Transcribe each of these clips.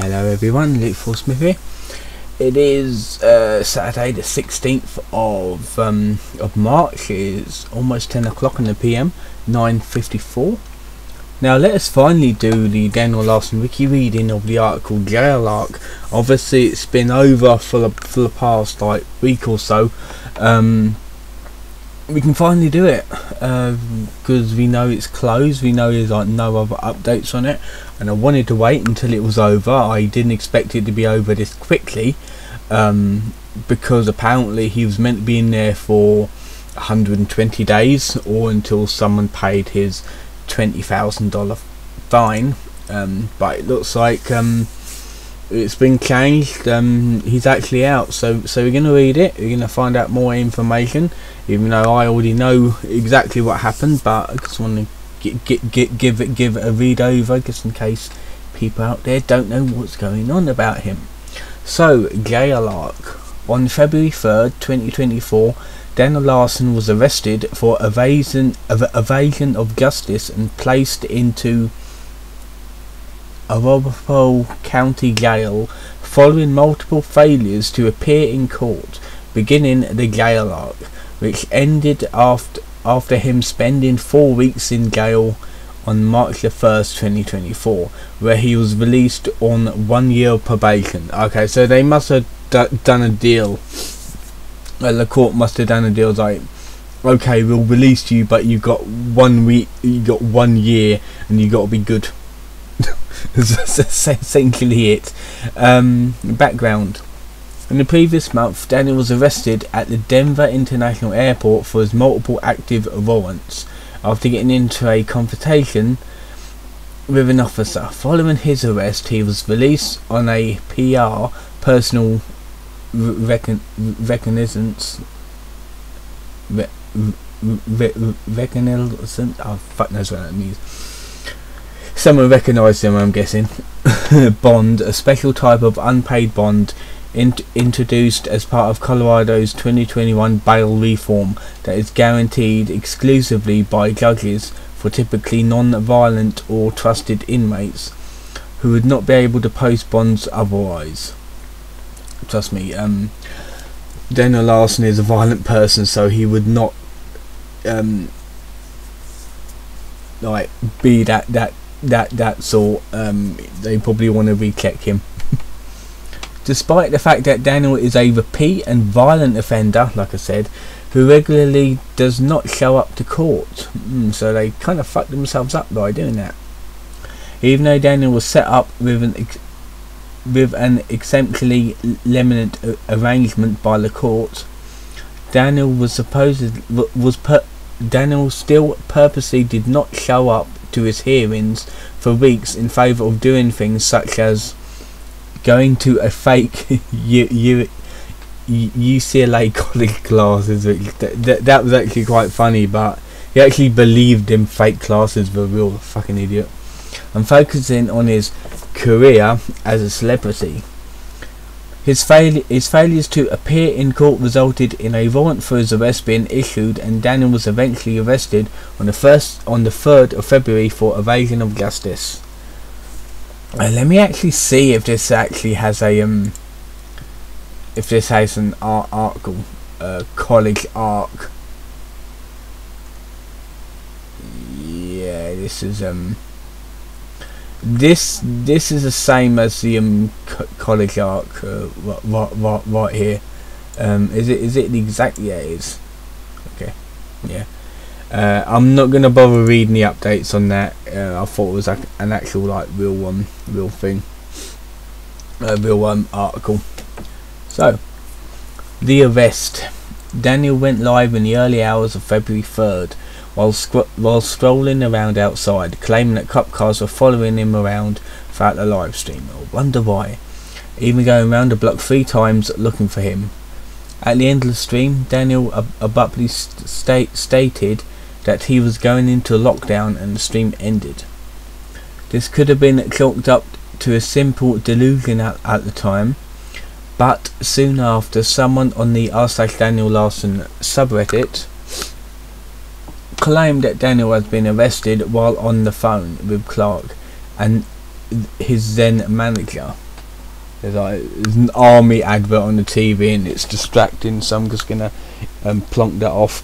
Hello everyone, Luke Smith here. It is Saturday the 16th of March. It is almost 10 o'clock in the PM, 9:54. Now let us finally do the Daniel Larson Wiki reading of the article Jail Arc. Obviously it's been over for the past week or so. We can finally do it because we know it's closed. We know there's no other updates on it, and I wanted to wait until it was over. I didn't expect it to be over this quickly because apparently he was meant to be in there for 120 days or until someone paid his $20,000 fine, but it looks like it's been changed. He's actually out, so we're going to read it. We're going to find out more information, even though I already know exactly what happened, but I just want to give it a read over just in case people out there don't know what's going on about him. So, Jail Arc. On February 3rd, 2024, Daniel Larson was arrested for evasion of justice and placed into Arapahoe County Jail following multiple failures to appear in court, beginning the Jail Arc, which ended after him spending 4 weeks in jail on March the 1st, 2024, where he was released on 1 year probation. Okay, so they must have done a deal. The court must have done a deal like, okay, we'll release you, but you got 1 week, you got 1 year, and you got to be good. That's essentially it. Background. In the previous month, Daniel was arrested at the Denver International Airport for his multiple active warrants after getting into a confrontation with an officer. Following his arrest, he was released on a PR, personal reconnaissance. Reconnaissance. Oh, fuck knows what that means. Someone recognised him, I'm guessing. Bond, a special type of unpaid bond introduced as part of Colorado's 2021 bail reform that is guaranteed exclusively by judges for typically non-violent or trusted inmates who would not be able to post bonds otherwise. Trust me, Daniel Larson is a violent person, so he would not be that sort. They probably want to recheck him. Despite the fact that Daniel is a repeat and violent offender, like I said, who regularly does not show up to court, so they kind of fucked themselves up by doing that. Even though Daniel was set up with an exceptionally lenient arrangement by the court, Daniel Daniel still purposely did not show up to his hearings for weeks in favour of doing things such as going to a fake UCLA college classes. That was actually quite funny, but he actually believed in fake classes were a real fucking idiot, and focusing on his career as a celebrity. His failures to appear in court resulted in a warrant for his arrest being issued, and Daniel was eventually arrested on the 3rd of February for evasion of justice. Let me actually see if this actually has a if this has an article, college arc. Yeah, this is this is the same as the college arc right here. Is it the exact? Yeah, it is. Okay, yeah. I'm not gonna bother reading the updates on that. I thought it was an actual real thing, real article. So, the arrest. Daniel went live in the early hours of February 3rd while strolling around outside, claiming that cop cars were following him around throughout the live stream. I wonder why. Even going around the block 3 times looking for him. At the end of the stream, Daniel abruptly stated that he was going into a lockdown, and the stream ended. This could have been chalked up to a simple delusion at the time, but soon after, someone on the r/Daniel Larson subreddit claimed that Daniel has been arrested while on the phone with Clark and his then manager. There's an army advert on the TV and it's distracting, so I'm just gonna plonk that off.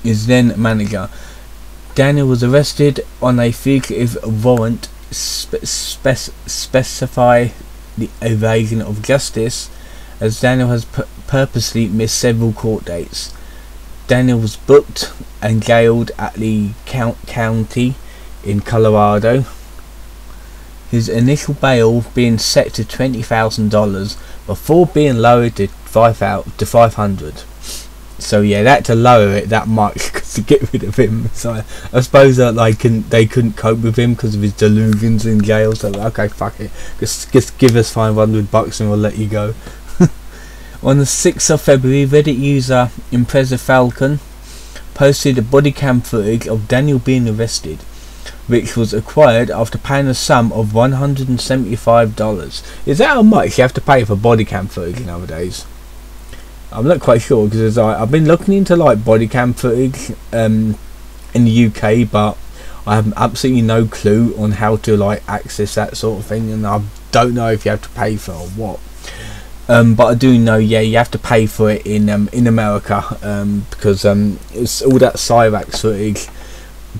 His then manager. Daniel was arrested on a fugitive warrant specify the evasion of justice, as Daniel has purposely missed several court dates. Daniel was booked and jailed at the county in Colorado. His initial bail being set to $20,000 before being lowered to $500. So yeah, that to lower it that much to get rid of him. So I suppose that they couldn't cope with him because of his delusions in jail. So okay, fuck it, just give us $500 and we'll let you go. On the 6th of February, Reddit user Impreza Falcon posted a body cam footage of Daniel being arrested, which was acquired after paying a sum of $175. Is that how much you have to pay for body cam footage nowadays? I'm not quite sure, because I've been looking into body cam footage in the UK, but I have absolutely no clue on how to access that sort of thing, and I don't know if you have to pay for it or what. But I do know, yeah, you have to pay for it in America, because it's all that Cyrax footage,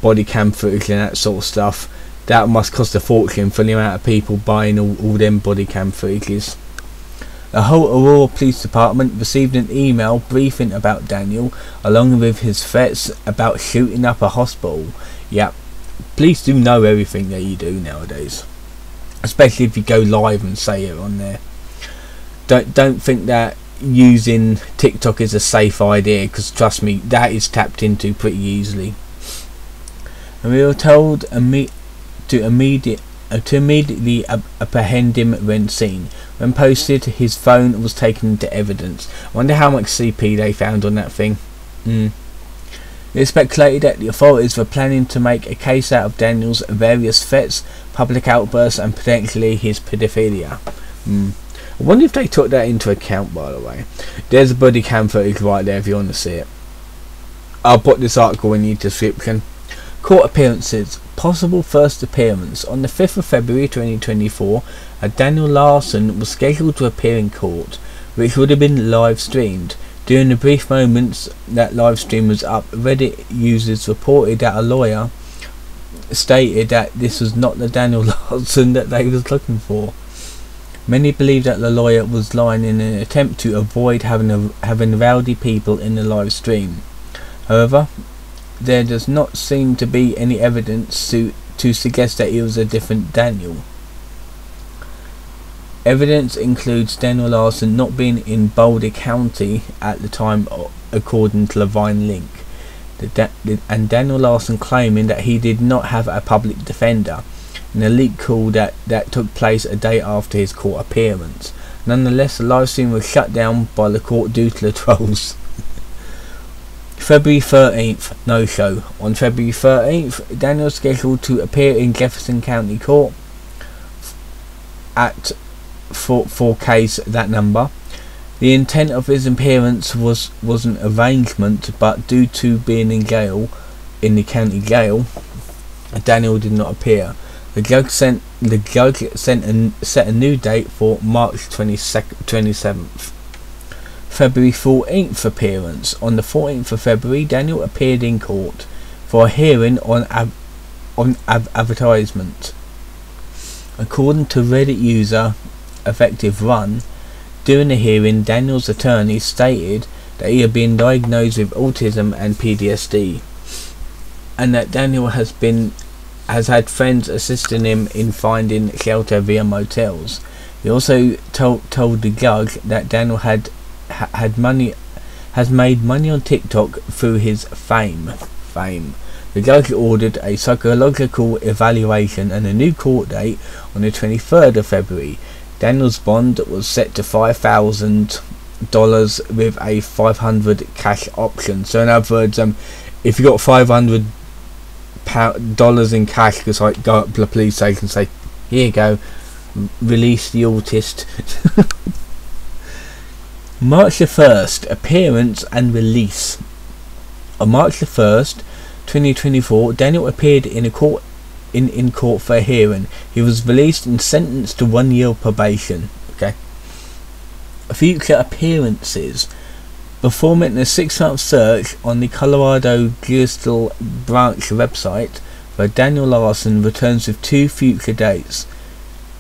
body cam footage and that sort of stuff. That must cost a fortune for the amount of people buying all them body cam footages. The whole Aurora Police Department received an email briefing about Daniel, along with his threats about shooting up a hospital. Yeah, police do know everything that you do nowadays, especially if you go live and say it on there. Don't think that using TikTok is a safe idea, because trust me, that is tapped into pretty easily. And we were told to immediately apprehend him when seen. When posted, his phone was taken into evidence. I wonder how much CP they found on that thing. It is speculated that the authorities were planning to make a case out of Daniel's various threats, public outbursts and potentially his paedophilia. I wonder if they took that into account, by the way. There's a body cam footage right there if you want to see it. I'll put this article in the description. Court appearances. Possible first appearance. On the 5th of February 2024, Daniel Larson was scheduled to appear in court, which would have been live streamed. During the brief moments that live stream was up, Reddit users reported that a lawyer stated that this was not the Daniel Larson that they was looking for. Many believe that the lawyer was lying in an attempt to avoid having rowdy people in the live stream. However, there does not seem to be any evidence to suggest that he was a different Daniel. Evidence includes Daniel Larson not being in Boulder County at the time, according to Levine Link, and Daniel Larson claiming that he did not have a public defender in a leak call that took place a day after his court appearance. Nonetheless, the live stream was shut down by the court due to the trolls. February 13th, no show. On February 13th, Daniel was scheduled to appear in Jefferson County Court for case that number. The intent of his appearance was an arrangement, but due to being in the county jail, Daniel did not appear. The judge set a new date for March 27th. February 14th appearance. On the 14th of February, Daniel appeared in court for a hearing on advertisement. According to Reddit user Effective Run, during the hearing, Daniel's attorney stated that he had been diagnosed with autism and PTSD, and that Daniel has had friends assisting him in finding shelter via motels. He also told the judge that Daniel has made money on TikTok through his fame. The judge ordered a psychological evaluation and a new court date on the 23rd of February. Daniel's bond was set to $5,000 with a $500 cash option. So in other words, if you got $500 in cash, just go up to the police station and say, "Here you go, release the autist." March the 1st, appearance and release. On March the 1st, 2024, Daniel appeared in a court in court for a hearing. He was released and sentenced to 1 year probation. Okay. Future appearances. Performing a 6-month search on the Colorado Judicial Branch website for Daniel Larson returns with 2 future dates.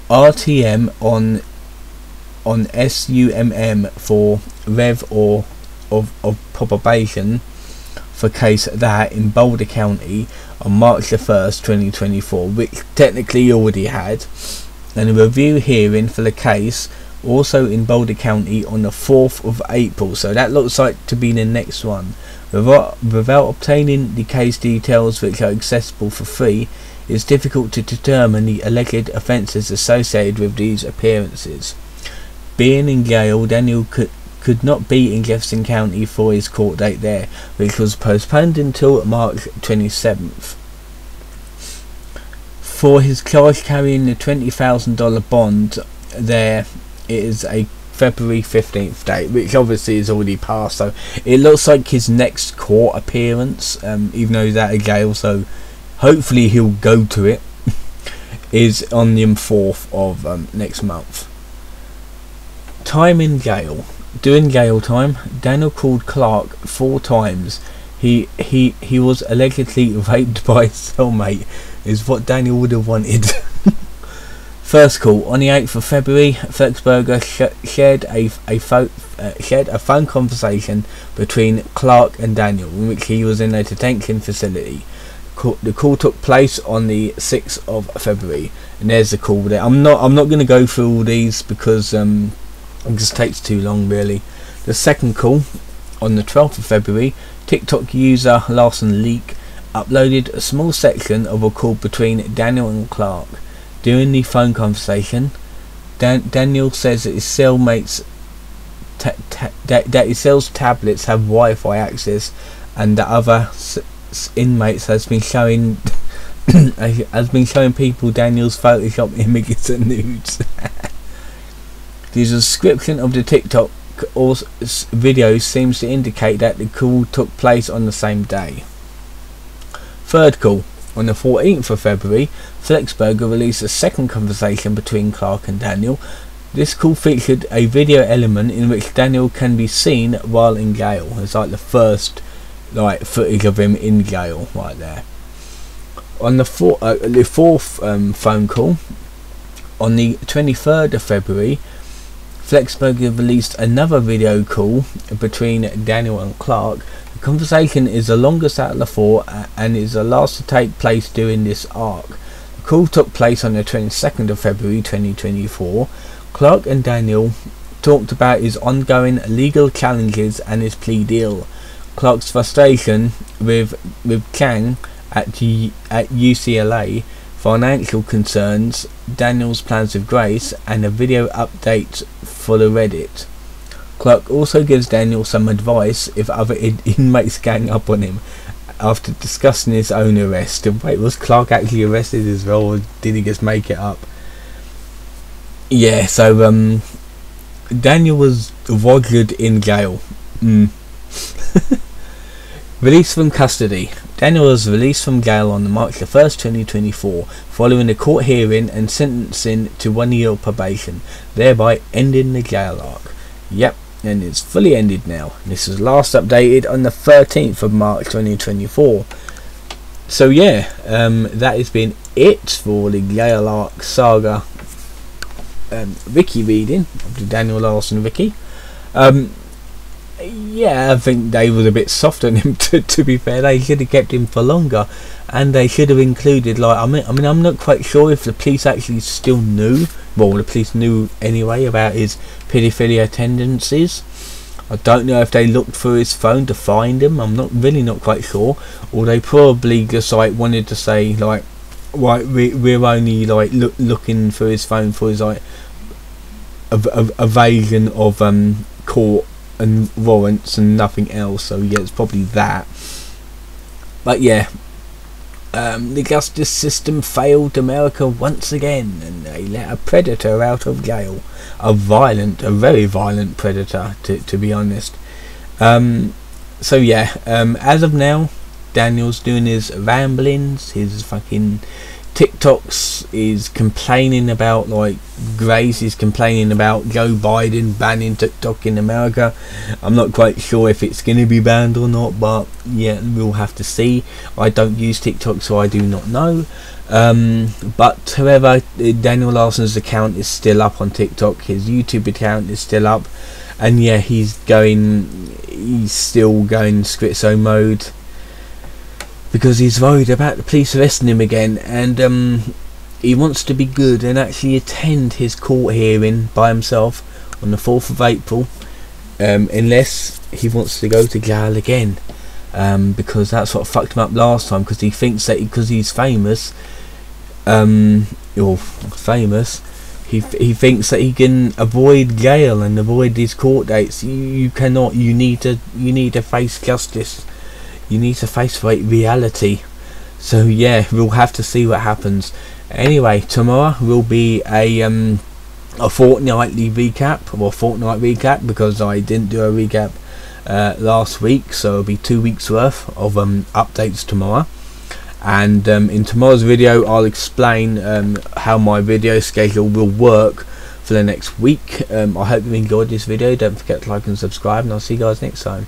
RTM on SUMM for Rev or of probation for case that in Boulder County on March the 1st, 2024, which technically he already had, and a review hearing for the case also in Boulder County on the 4th of April. So that looks like to be the next one. Without obtaining the case details which are accessible for free, it's difficult to determine the alleged offences associated with these appearances. Being in jail, Daniel could not be in Jefferson County for his court date there, which was postponed until March 27th. For his charge carrying the $20,000 bond, there is a February 15th date, which obviously is already passed, so it looks like his next court appearance, even though he's out of jail, so hopefully he'll go to it, is on the 4th of next month. Time in jail. During jail time, Daniel called Clark 4 times. He was allegedly raped by his cellmate, is what Daniel would have wanted. First call on the 8th of February. Flexberger shared a phone conversation between Clark and Daniel, in which he was in a detention facility. The call took place on the 6th of February, and there's the call there. I'm not going to go through all these because it just takes too long, really. The second call on the 12th of February, TikTok user Larson Wiki uploaded a small section of a call between Daniel and Clark. During the phone conversation, Daniel says that his cellmates that his cell's tablets have Wi-Fi access, and that other inmates has been showing people Daniel's Photoshop images and nudes. The description of the TikTok video seems to indicate that the call took place on the same day. Third call. On the 14th of February, Flexberger released a second conversation between Clark and Daniel. This call featured a video element in which Daniel can be seen while in jail. It's like the first footage of him in jail right there. On the fourth phone call, on the 23rd of February, Flexberger released another video call between Daniel and Clark. The conversation is the longest out of the 4 and is the last to take place during this arc. The call took place on the 22nd of February 2024. Clark and Daniel talked about his ongoing legal challenges and his plea deal, Clark's frustration with Chang at UCLA, financial concerns, Daniel's plans with Grace, and a video update for the Reddit. Clark also gives Daniel some advice if other inmates gang up on him after discussing his own arrest. Wait, was Clark actually arrested as well, or did he just make it up? Yeah, so Daniel was rogered in jail. Released from custody. Daniel was released from jail on March the 1st, 2024, following a court hearing and sentencing to 1 year of probation, thereby ending the jail arc. Yep, and it's fully ended now. This was last updated on the 13th of March 2024. So yeah, that has been it for the jail arc saga wiki reading of the Daniel Larson wiki. Yeah, I think they was a bit soft on him. To be fair, they should have kept him for longer, and they should have included I mean, I'm not quite sure if the police actually still knew. Well, the police knew anyway about his paedophilia tendencies. I don't know if they looked through his phone to find him. I'm really not quite sure, or they probably just wanted to say right, we're only looking through his phone for his evasion of court and warrants and nothing else. So yeah, it's probably that. But yeah, the justice system failed America once again, and they let a predator out of jail. A very violent predator, to be honest. So yeah, as of now, Daniel's doing his ramblings, his fucking TikToks is complaining about, like Grace is complaining about Joe Biden banning TikTok in America. I'm not quite sure if it's going to be banned or not, but yeah, we'll have to see. I don't use TikTok, so I do not know. But however, Daniel Larson's account is still up on TikTok. His YouTube account is still up, and yeah, he's still going schizo mode because he's worried about the police arresting him again, and he wants to be good and actually attend his court hearing by himself on the 4th of April, unless he wants to go to jail again, because that's what fucked him up last time, because he thinks that because he's famous, he thinks that he can avoid jail and avoid these court dates. You cannot. You need to face justice. You need to face reality. So yeah, we'll have to see what happens. Anyway, tomorrow will be a fortnightly recap, or fortnight recap, because I didn't do a recap last week, so it'll be 2 weeks worth of updates tomorrow. And in tomorrow's video I'll explain how my video schedule will work for the next week. I hope you enjoyed this video. Don't forget to like and subscribe, and I'll see you guys next time.